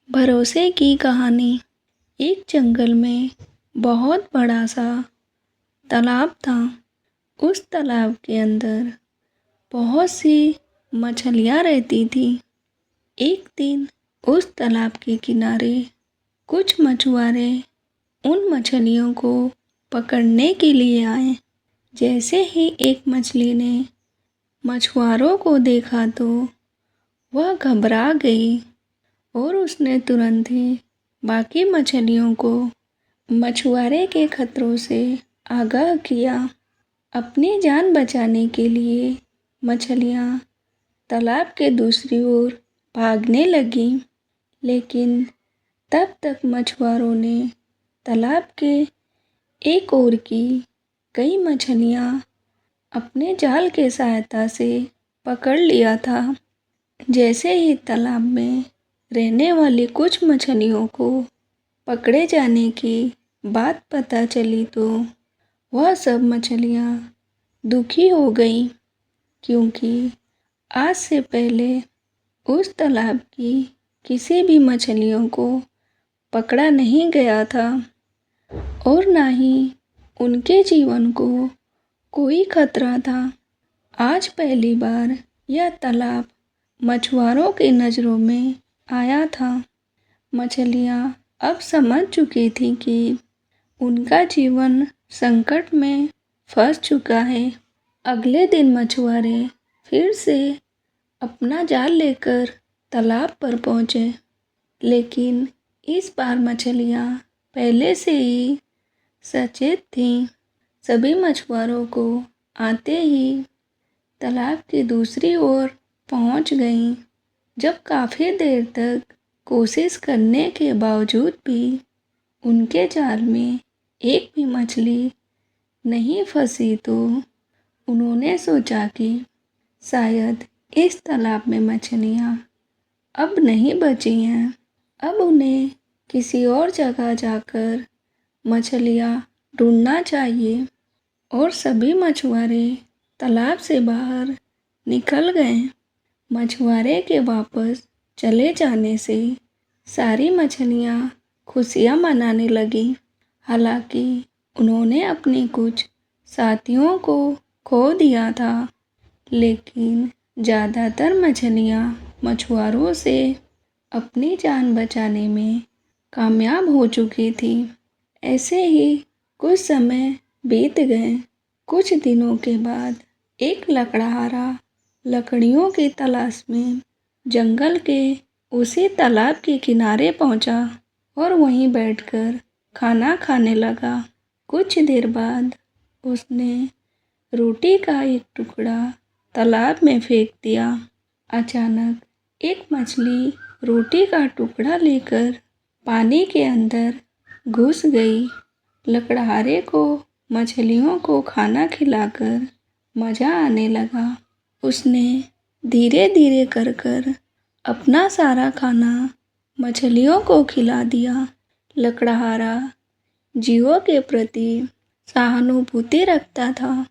भरोसे की कहानी। एक जंगल में बहुत बड़ा सा तालाब था। उस तालाब के अंदर बहुत सी मछलियाँ रहती थी। एक दिन उस तालाब के किनारे कुछ मछुआरे उन मछलियों को पकड़ने के लिए आए। जैसे ही एक मछली ने मछुआरों को देखा तो वह घबरा गई और उसने तुरंत ही बाकी मछलियों को मछुआरे के खतरों से आगाह किया। अपनी जान बचाने के लिए मछलियाँ तालाब के दूसरी ओर भागने लगीं, लेकिन तब तक मछुआरों ने तालाब के एक ओर की कई मछलियाँ अपने जाल के सहायता से पकड़ लिया था। जैसे ही तालाब में रहने वाली कुछ मछलियों को पकड़े जाने की बात पता चली तो वह सब मछलियाँ दुखी हो गईं, क्योंकि आज से पहले उस तालाब की किसी भी मछलियों को पकड़ा नहीं गया था और ना ही उनके जीवन को कोई खतरा था। आज पहली बार यह तालाब मछुआरों की नज़रों में आया था। मछलियाँ अब समझ चुकी थीं कि उनका जीवन संकट में फंस चुका है। अगले दिन मछुआरे फिर से अपना जाल लेकर तालाब पर पहुँचे, लेकिन इस बार मछलियाँ पहले से ही सचेत थीं। सभी मछुआरों को आते ही तालाब की दूसरी ओर पहुँच गईं। जब काफ़ी देर तक कोशिश करने के बावजूद भी उनके जाल में एक भी मछली नहीं फंसी तो उन्होंने सोचा कि शायद इस तालाब में मछलियाँ अब नहीं बची हैं। अब उन्हें किसी और जगह जाकर मछलियाँ ढूंढना चाहिए और सभी मछुआरे तालाब से बाहर निकल गए। मछुआरे के वापस चले जाने से सारी मछलियाँ खुशियाँ मनाने लगीं। हालांकि उन्होंने अपने कुछ साथियों को खो दिया था, लेकिन ज़्यादातर मछलियाँ मछुआरों से अपनी जान बचाने में कामयाब हो चुकी थी। ऐसे ही कुछ समय बीत गए। कुछ दिनों के बाद एक लकड़हारा लकड़ियों की तलाश में जंगल के उसी तालाब के किनारे पहुंचा और वहीं बैठकर खाना खाने लगा। कुछ देर बाद उसने रोटी का एक टुकड़ा तालाब में फेंक दिया। अचानक एक मछली रोटी का टुकड़ा लेकर पानी के अंदर घुस गई। लकड़हारे को मछलियों को खाना खिलाकर मज़ा आने लगा। उसने धीरे धीरे कर अपना सारा खाना मछलियों को खिला दिया। लकड़हारा जीवों के प्रति सहानुभूति रखता था।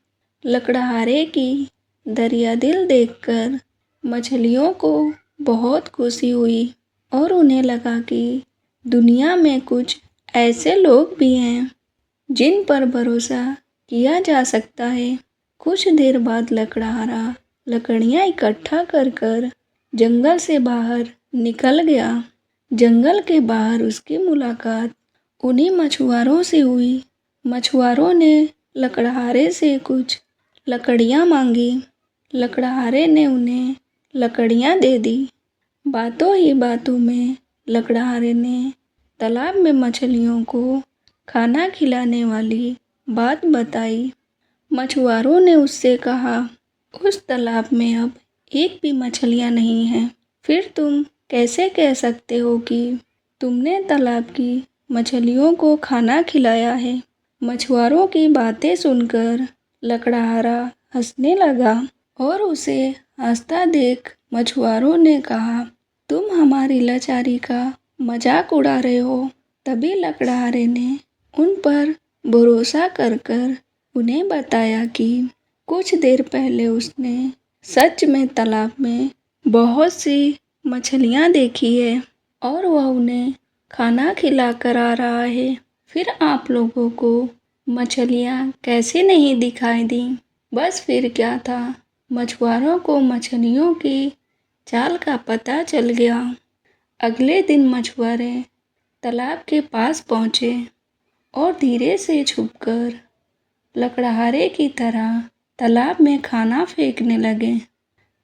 लकड़हारे की दरिया दिल देखकर मछलियों को बहुत खुशी हुई और उन्हें लगा कि दुनिया में कुछ ऐसे लोग भी हैं जिन पर भरोसा किया जा सकता है। कुछ देर बाद लकड़हारा लकड़ियाँ इकट्ठा कर जंगल से बाहर निकल गया। जंगल के बाहर उसकी मुलाकात उन्हीं मछुआरों से हुई। मछुआरों ने लकड़हारे से कुछ लकड़ियाँ मांगी। लकड़हारे ने उन्हें लकड़ियाँ दे दी। बातों ही बातों में लकड़हारे ने तालाब में मछलियों को खाना खिलाने वाली बात बताई। मछुआरों ने उससे कहा, उस तालाब में अब एक भी मछलियाँ नहीं हैं। फिर तुम कैसे कह सकते हो कि तुमने तालाब की मछलियों को खाना खिलाया है? मछुआरों की बातें सुनकर लकड़हारा हंसने लगा और उसे हंसता देख मछुआरों ने कहा, तुम हमारी लाचारी का मजाक उड़ा रहे हो। तभी लकड़हारे ने उन पर भरोसा कर उन्हें बताया कि कुछ देर पहले उसने सच में तालाब में बहुत सी मछलियाँ देखी है। और वह उन्हें खाना खिला कर आ रहा है। फिर आप लोगों को मछलियाँ कैसे नहीं दिखाई दी? बस फिर क्या था, मछुआरों को मछलियों की चाल का पता चल गया। अगले दिन मछुआरे तालाब के पास पहुँचे और धीरे से छुपकर लकड़हारे की तरह तालाब में खाना फेंकने लगे।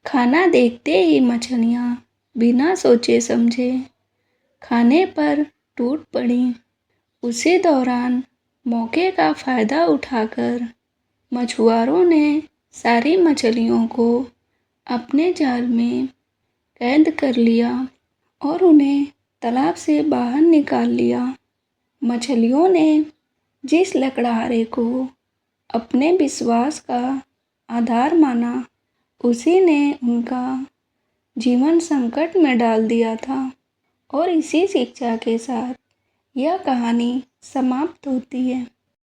खाना देखते ही मछलियाँ बिना सोचे समझे खाने पर टूट पड़ी। उसी दौरान मौके का फ़ायदा उठाकर मछुआरों ने सारी मछलियों को अपने जाल में कैद कर लिया और उन्हें तालाब से बाहर निकाल लिया। मछलियों ने जिस लकड़हारे को अपने विश्वास का आधार माना, उसी ने उनका जीवन संकट में डाल दिया था। और इसी शिक्षा के साथ यह कहानी समाप्त होती है।